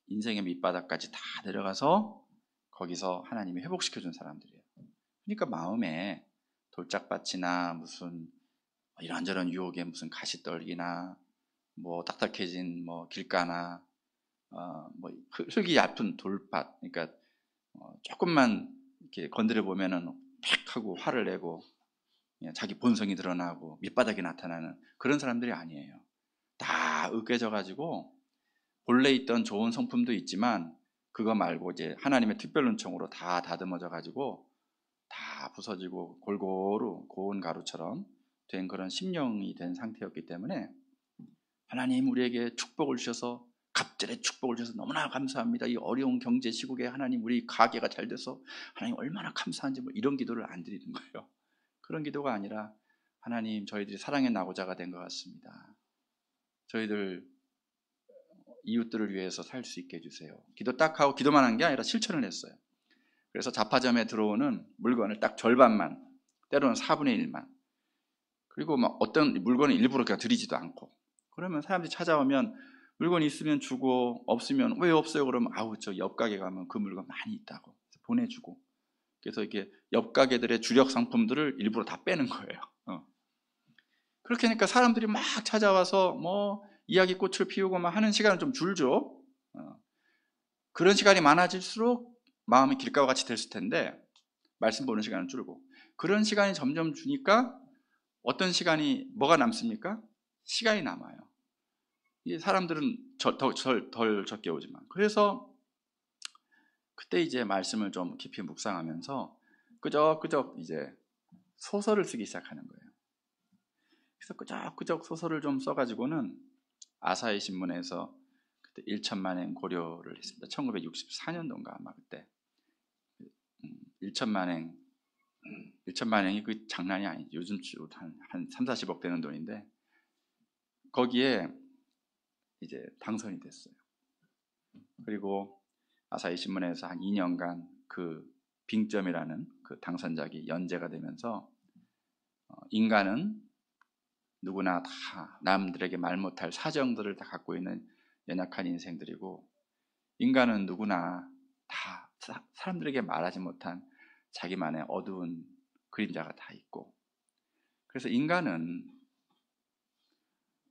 인생의 밑바닥까지 다 내려가서 거기서 하나님이 회복시켜준 사람들이에요. 그러니까 마음에 돌짝밭이나 무슨 이런저런 유혹에 무슨 가시떨기나 딱딱해진 길가나 흙이 얇은 돌밭, 그러니까 조금만 이렇게 건드려 보면은 팍 하고 화를 내고 자기 본성이 드러나고 밑바닥이 나타나는 그런 사람들이 아니에요. 다 으깨져 가지고 본래 있던 좋은 성품도 있지만 그거 말고 이제 하나님의 특별 은총으로 다 다듬어져 가지고 다 부서지고 골고루 고운 가루처럼 된 그런 심령이 된 상태였기 때문에, 하나님 우리에게 축복을 주셔서, 갑절의 축복을 주셔서 너무나 감사합니다. 이 어려운 경제 시국에 하나님 우리 가게가 잘 돼서 하나님 얼마나 감사한지 이런 기도를 안 드리는 거예요. 그런 기도가 아니라, 하나님 저희들이 사랑의 낙오자가 된 것 같습니다. 저희들 이웃들을 위해서 살 수 있게 해주세요. 기도 딱 하고 기도만 한 게 아니라 실천을 했어요. 그래서 잡화점에 들어오는 물건을 딱 절반만, 때로는 4분의 1만, 그리고 어떤 물건을 일부러 그냥 드리지도 않고, 그러면 사람들이 찾아오면 물건이 있으면 주고, 없으면 왜 없어요? 그러면 저 옆 가게 가면 그 물건 많이 있다고 보내주고, 그래서 이게 옆 가게들의 주력 상품들을 일부러 다 빼는 거예요. 그렇게 하니까 사람들이 막 찾아와서 이야기꽃을 피우고 하는 시간은 좀 줄죠. 그런 시간이 많아질수록 마음이 길가와 같이 됐을 텐데, 말씀 보는 시간은 줄고, 그런 시간이 점점 주니까 어떤 시간이 뭐가 남습니까? 시간이 남아요. 이 사람들은 덜 적게 오지만. 그래서 그때 이제 말씀을 좀 깊이 묵상하면서 끄적끄적 이제 소설을 쓰기 시작하는 거예요. 그래서 끄적끄적 소설을 좀 써가지고는 아사히 신문에서 그때 1천만행 고려를 했습니다. 1964년도인가 아마 그때 1천만행이 그 장난이 아니죠. 요즘 한 3, 40억 되는 돈인데, 거기에 이제 당선이 됐어요. 그리고 아사히 신문에서 한 2년간 그 빙점이라는 그 당선작이 연재가 되면서 인간은 누구나 다 남들에게 말 못할 사정들을 다 갖고 있는 연약한 인생들이고, 인간은 누구나 다 사람들에게 말하지 못한 자기만의 어두운 그림자가 다 있고, 그래서 인간은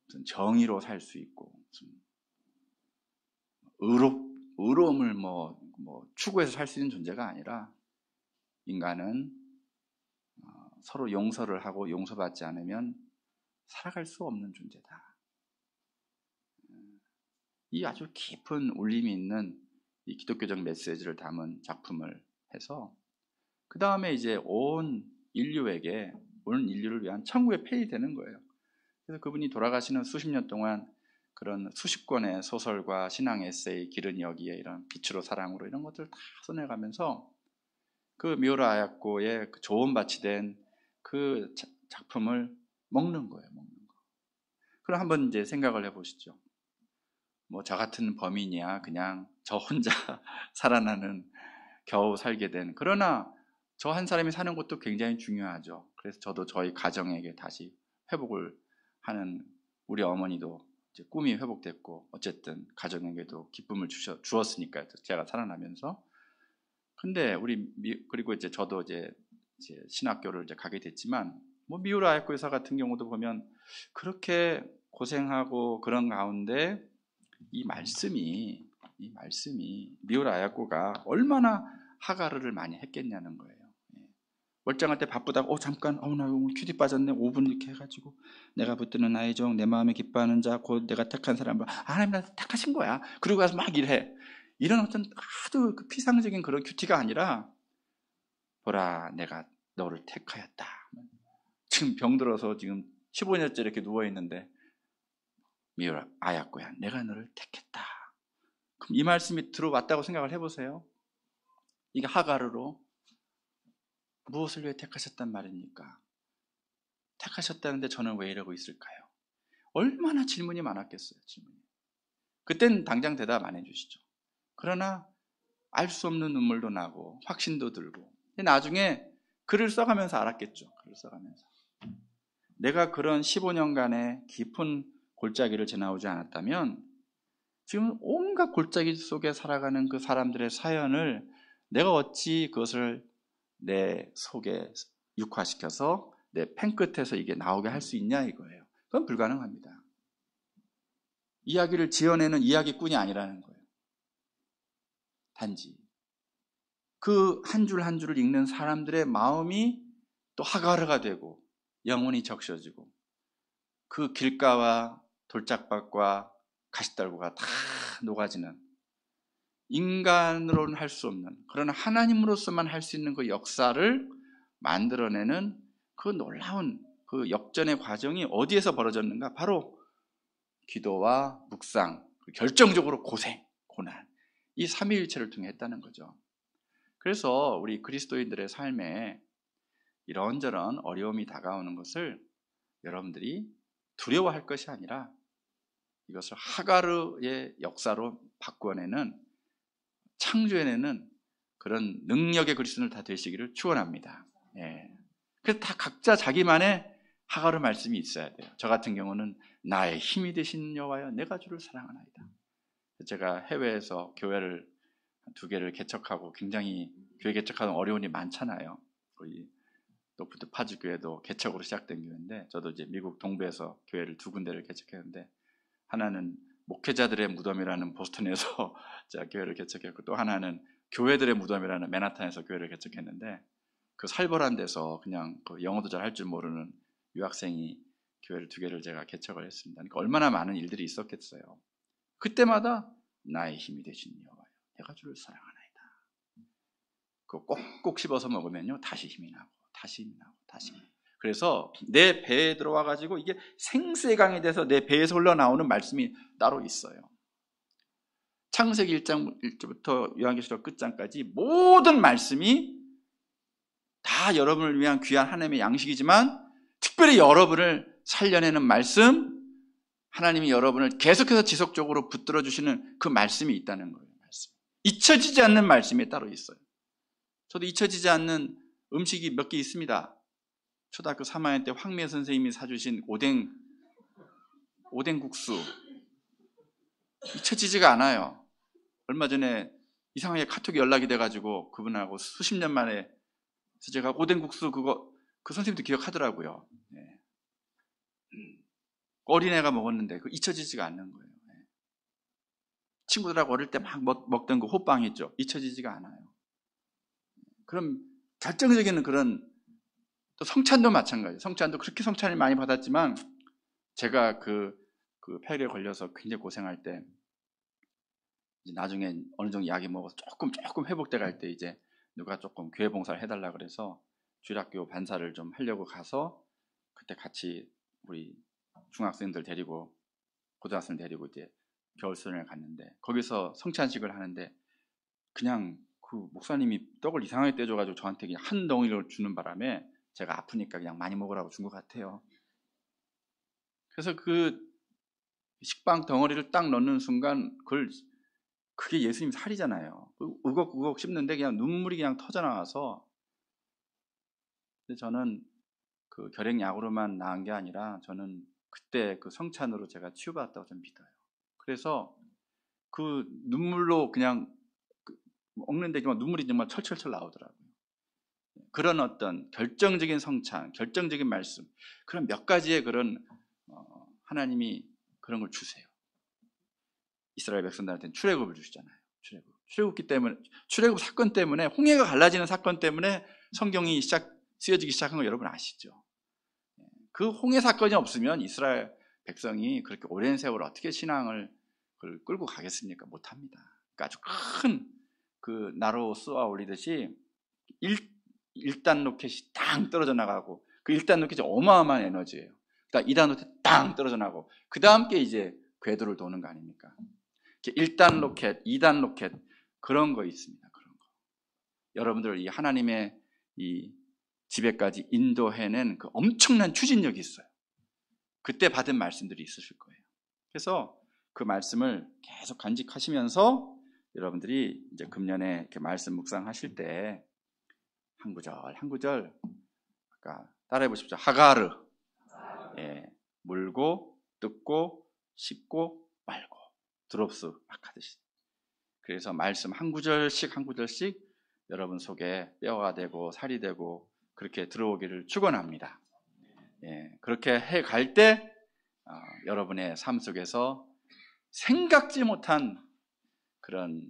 무슨 정의로 살 수 있고 무슨 의로움을 추구해서 살 수 있는 존재가 아니라, 인간은 서로 용서를 하고 용서받지 않으면 살아갈 수 없는 존재다. 이 아주 깊은 울림이 있는 이 기독교적 메시지를 담은 작품을 해서, 그 다음에 이제 온 인류를 위한 천국의 폐이 되는 거예요. 그래서 그분이 돌아가시는 수십 년 동안 그런 수십 권의 소설과 신앙 에세이, 기른 여기에 이런 빛으로 사랑으로 이런 것들을 다 써내가면서 그 미우라 아야코의 그 조언밭이 된 그 작품을 먹는 거예요. 그럼 한번 이제 생각을 해보시죠. 저 같은 범인이야 그냥 저 혼자 살아나는, 겨우 살게 된, 그러나 저 한 사람이 사는 것도 굉장히 중요하죠. 그래서 저도 저희 가정에게 다시 회복을 하는, 우리 어머니도 이제 꿈이 회복됐고 어쨌든 가정에게도 기쁨을 주었으니까요. 제가 살아나면서. 근데 그리고 이제 저도 이제 신학교를 이제 가게 됐지만, 미우라 아야코 여사 같은 경우도 보면 그렇게 고생하고 그런 가운데 이 말씀이 미우라 아야코가 얼마나 하가르를 많이 했겠냐는 거예요. 멀쩡할 때 바쁘다고 잠깐 나 오늘 큐티 빠졌네 5분 이렇게 해가지고, 내가 붙드는 나의 종 내 마음에 기뻐하는 자 곧 내가 택한 사람을 하나님 나한테 택하신 거야. 그리고 가서 막 일해. 이런 어떤 아주 그 피상적인 그런 큐티가 아니라, 보라 내가 너를 택하였다. 지금 병들어서 지금 15년째 이렇게 누워있는데, 미우라 아야코야 내가 너를 택했다. 그럼 이 말씀이 들어왔다고 생각을 해보세요. 이게 하가르로 무엇을 위해 택하셨단 말입니까? 택하셨다는데 저는 왜 이러고 있을까요? 얼마나 질문이 많았겠어요. 그땐 당장 대답 안 해주시죠. 그러나 알 수 없는 눈물도 나고 확신도 들고, 나중에 글을 써가면서 알았겠죠. 글을 써가면서 내가 그런 15년간의 깊은 골짜기를 지나오지 않았다면 지금 온갖 골짜기 속에 살아가는 그 사람들의 사연을 내가 어찌 그것을 내 속에 육화시켜서 내 펜끝에서 이게 나오게 할 수 있냐 이거예요. 그건 불가능합니다. 이야기를 지어내는 이야기꾼이 아니라는 거예요. 단지 그 한 줄 한 줄을 읽는 사람들의 마음이 또 하가르가 되고 영혼이 적셔지고, 그 길가와 돌짝밭과 가시떨구가 다 녹아지는, 인간으로는 할 수 없는, 그러나 하나님으로서만 할 수 있는 그 역사를 만들어내는 그 놀라운 그 역전의 과정이 어디에서 벌어졌는가? 바로 기도와 묵상, 결정적으로 고난, 이 삼위일체를 통해 했다는 거죠. 그래서 우리 그리스도인들의 삶에 이런저런 어려움이 다가오는 것을 여러분들이 두려워할 것이 아니라, 이것을 하가르의 역사로 바꾸어내는, 창조해내는 그런 능력의 그리스도인을 다 되시기를 축원합니다. 그래서 다 각자 자기만의 하가르 말씀이 있어야 돼요. 저 같은 경우는 나의 힘이 되신 여호와여 내가 주를 사랑하나이다. 제가 해외에서 교회를 2개를 개척하고, 굉장히 교회 개척하는 어려움이 많잖아요. 거의 노프트 파주 교회도 개척으로 시작된 교회인데, 저도 이제 미국 동부에서 교회를 2군데를 개척했는데, 하나는 목회자들의 무덤이라는 보스턴에서 제가 교회를 개척했고, 또 하나는 교회들의 무덤이라는 맨하탄에서 교회를 개척했는데, 그 살벌한 데서 그냥 그 영어도 잘 할 줄 모르는 유학생이 교회를 2개를 제가 개척을 했습니다. 그러니까 얼마나 많은 일들이 있었겠어요. 그때마다 나의 힘이 되신 여호와여 내가 주를 사랑하나이다. 그거 꼭꼭 씹어서 먹으면요 다시 힘이 나고 다시. 그래서 내 배에 들어와 가지고 이게 생수의 강이 돼서 내 배에서 흘러나오는 말씀이 따로 있어요. 창세기 1장 1절부터 요한계시록 끝장까지 모든 말씀이 다 여러분을 위한 귀한 하나님의 양식이지만, 특별히 여러분을 살려내는 말씀, 하나님이 여러분을 계속해서 지속적으로 붙들어 주시는 그 말씀이 있다는 거예요. 잊혀지지 않는 말씀이 따로 있어요. 저도 잊혀지지 않는 음식이 몇 개 있습니다. 초등학교 3학년 때 황미애 선생님이 사주신 오뎅국수 잊혀지지가 않아요. 얼마 전에 이상하게 카톡이 연락이 돼가지고 그분하고 수십 년 만에 제가 오뎅국수 그 선생님도 기억하더라고요. 네. 어린애가 먹었는데 그 잊혀지지가 않는 거예요. 네. 친구들하고 어릴 때 막 먹던 그 호빵 있죠. 잊혀지지가 않아요. 그럼 결정적인 그런 또 성찬도 마찬가지예요. 성찬도 그렇게 성찬을 많이 받았지만 제가 그 폐렴에 걸려서 굉장히 고생할 때 나중에 어느 정도 약이 먹어서 조금 회복돼 갈 때 이제 누가 조금 교회 봉사를 해달라 그래서 주일학교 반사를 좀 하려고 가서 그때 같이 우리 중학생들 데리고 고등학생 데리고 이제 겨울수련을 갔는데 거기서 성찬식을 하는데 그냥 그 목사님이 떡을 이상하게 떼줘가지고 저한테 그냥 한 덩이를 주는 바람에 제가 아프니까 그냥 많이 먹으라고 준 것 같아요. 그래서 그 식빵 덩어리를 딱 넣는 순간 그게 예수님 살이잖아요. 우걱우걱 씹는데 그냥 눈물이 그냥 터져 나와서 근데 저는 그 결핵약으로만 나은 게 아니라 저는 그때 그 성찬으로 제가 치유받았다고 좀 믿어요. 그래서 그 눈물로 그냥 먹는데 정말 눈물이 정말 철철철 나오더라고요. 그런 어떤 결정적인 성찬, 결정적인 말씀, 그런 몇 가지의 그런 하나님이 그런 걸 주세요. 이스라엘 백성들한테는 출애굽을 주시잖아요. 출애굽 사건 때문에 홍해가 갈라지는 사건 때문에 성경이 쓰여지기 시작한 거 여러분 아시죠? 그 홍해 사건이 없으면 이스라엘 백성이 그렇게 오랜 세월 어떻게 신앙을 끌고 가겠습니까? 못합니다. 그러니까 아주 큰 그 나로 쏘아 올리듯이 1단 로켓이 땅 떨어져 나가고 그 1단 로켓이 어마어마한 에너지예요. 그러니까 2단 로켓 땅 떨어져 나가고 그 다음 게 이제 궤도를 도는 거 아닙니까? 1단 로켓, 2단 로켓 그런 거 있습니다. 그런 거. 여러분들 이 하나님의 이 집에까지 인도해낸 그 엄청난 추진력이 있어요. 그때 받은 말씀들이 있으실 거예요. 그래서 그 말씀을 계속 간직하시면서 여러분들이 이제 금년에 이렇게 말씀 묵상하실 때 한 구절 아까 따라해 보십시오. 하가르. 예, 물고 뜯고 씹고 말고 드롭스 막 하듯이. 그래서 말씀 한 구절씩 여러분 속에 뼈가 되고 살이 되고 그렇게 들어오기를 축원합니다. 예, 그렇게 해 갈 때 여러분의 삶 속에서 생각지 못한 그런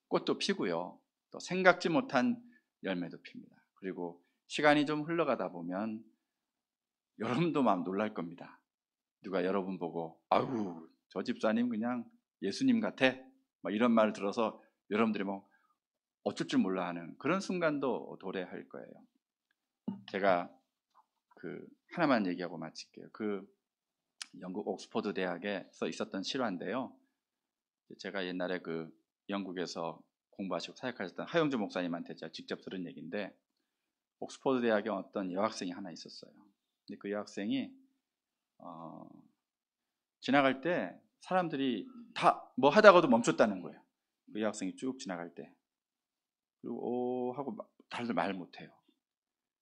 꽃도 피고요. 또 생각지 못한 열매도 핍니다. 그리고 시간이 좀 흘러가다 보면 여러분도 막 놀랄 겁니다. 누가 여러분 보고 아유 저 집사님 그냥 예수님 같아 막 이런 말을 들어서 여러분들이 뭐 어쩔 줄 몰라 하는 그런 순간도 도래할 거예요. 제가 그 하나만 얘기하고 마칠게요. 그 영국 옥스퍼드 대학에서 있었던 실화인데요. 제가 옛날에 그 영국에서 공부하시고 사역하셨던 하영주 목사님한테 제가 직접 들은 얘기인데 옥스퍼드 대학에 어떤 여학생이 하나 있었어요. 근데 그 여학생이 지나갈 때 사람들이 다 뭐 하다가도 멈췄다는 거예요. 그 여학생이 쭉 지나갈 때 그리고 하고 다들 말 못해요.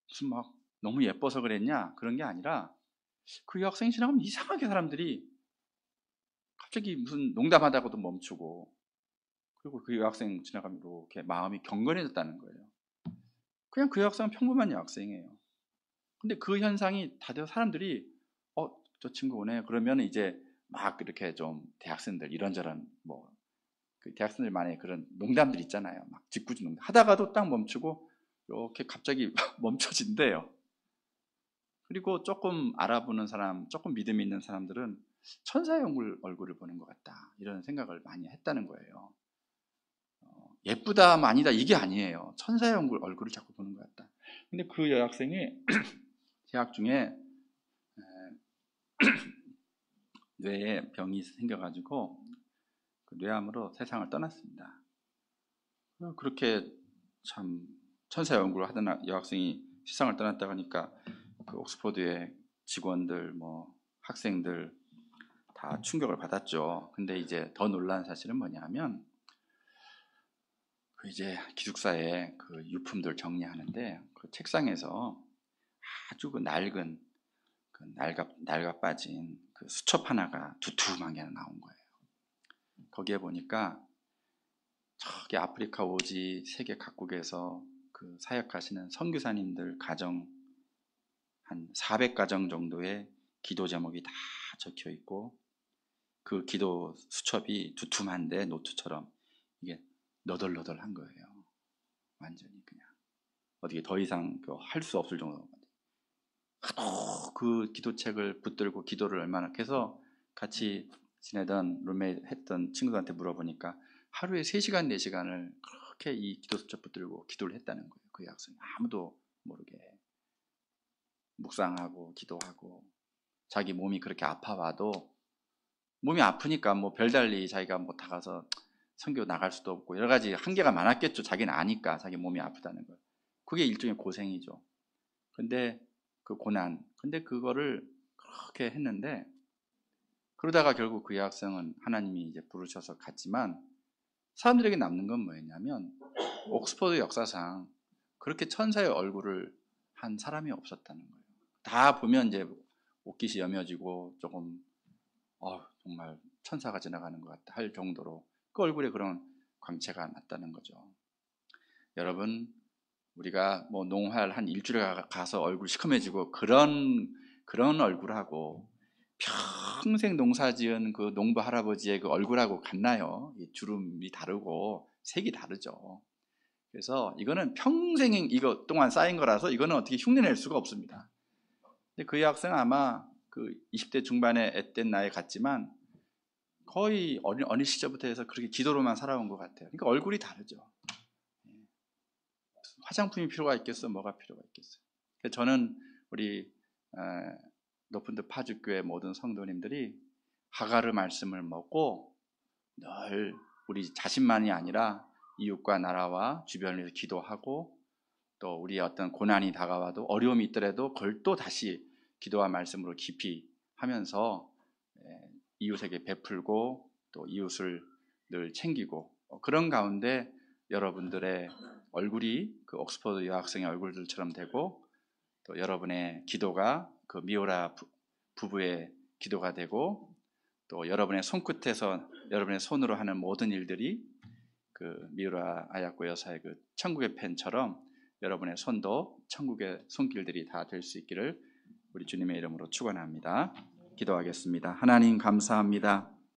무슨 막 너무 예뻐서 그랬냐 그런 게 아니라 그 여학생이 지나가면 이상하게 사람들이 갑자기 무슨 농담하다가도 멈추고 그리고 그 여학생 지나가면 이렇게 마음이 경건해졌다는 거예요. 그냥 그 여학생은 평범한 여학생이에요. 근데 그 현상이 다들 사람들이 저 친구 오네 그러면 이제 막 이렇게 좀 대학생들 이런저런 뭐 그 대학생들만의 그런 농담들 있잖아요. 막 짓궂은 농담 하다가도 딱 멈추고 이렇게 갑자기 멈춰진대요. 그리고 조금 알아보는 사람, 조금 믿음이 있는 사람들은 천사의 얼굴을 보는 것 같다 이런 생각을 많이 했다는 거예요. 예쁘다 아니다 이게 아니에요. 천사의 얼굴을 자꾸 보는 것 같다. 근데 그 여학생이 재학 중에 뇌에 병이 생겨가지고 그 뇌암으로 세상을 떠났습니다. 그렇게 참 천사의 얼굴을 하던 여학생이 세상을 떠났다 하니까 그 옥스퍼드의 직원들, 뭐 학생들 다 충격을 받았죠. 근데 이제 더 놀라운 사실은 뭐냐면 그 이제 기숙사에 그 유품들 정리하는데 그 책상에서 아주 그 낡은 그 낡아 빠진 그 수첩 하나가 두툼한 게 하나 나온 거예요. 거기에 보니까 저기 아프리카 오지 세계 각국에서 그 사역하시는 선교사님들 가정 한 400가정 정도의 기도 제목이 다 적혀 있고, 그 기도 수첩이 두툼한데 노트처럼 이게 너덜너덜한 거예요. 완전히 그냥 어떻게 더 이상 할 수 없을 정도로. 하도 그 기도책을 붙들고 기도를 얼마나 해서 같이 지내던 룸메이트 했던 친구들한테 물어보니까 하루에 3시간 4시간을 그렇게 이 기도 수첩 붙들고 기도를 했다는 거예요. 그 학생이 아무도 모르게 묵상하고 기도하고, 자기 몸이 그렇게 아파와도 몸이 아프니까 뭐 별달리 자기가 뭐 다 가서 선교 나갈 수도 없고 여러 가지 한계가 많았겠죠. 자기는 아니까 자기 몸이 아프다는 걸. 그게 일종의 고생이죠. 근데 그 고난, 근데 그거를 그렇게 했는데, 그러다가 결국 그 여학생은 하나님이 이제 부르셔서 갔지만 사람들에게 남는 건 뭐였냐면 옥스퍼드 역사상 그렇게 천사의 얼굴을 한 사람이 없었다는 거예요. 다 보면 이제 옷깃이 여며지고 조금 정말 천사가 지나가는 것 같다 할 정도로 그 얼굴에 그런 광채가 났다는 거죠. 여러분, 우리가 뭐 농활 한 일주일 가서 얼굴 시커매지고 그런 얼굴하고 평생 농사지은 그 농부 할아버지의 그 얼굴하고 같나요? 이 주름이 다르고 색이 다르죠. 그래서 이거는 평생 이거 동안 쌓인 거라서 이거는 어떻게 흉내낼 수가 없습니다. 근데 그 여학생은 아마 그 20대 중반의 앳된 나이 같지만 거의 어린 시절부터 해서 그렇게 기도로만 살아온 것 같아요. 그러니까 얼굴이 다르죠. 화장품이 필요가 있겠어? 뭐가 필요가 있겠어요? 저는 우리 높은 데 파주교회 모든 성도님들이 하가르 말씀을 먹고 늘 우리 자신만이 아니라 이웃과 나라와 주변을 위해서 기도하고, 또 우리 어떤 고난이 다가와도 어려움이 있더라도 그걸 또 다시 기도와 말씀으로 깊이 하면서 이웃에게 베풀고 또 이웃을 늘 챙기고, 그런 가운데 여러분들의 얼굴이 그 옥스퍼드 여학생의 얼굴들처럼 되고, 또 여러분의 기도가 그 미오라 부부의 기도가 되고, 또 여러분의 손끝에서 여러분의 손으로 하는 모든 일들이 그 미오라 아야코 여사의 그 천국의 펜처럼 여러분의 손도 천국의 손길들이 다 될 수 있기를 우리 주님의 이름으로 축원합니다. 기도하겠습니다. 하나님 감사합니다.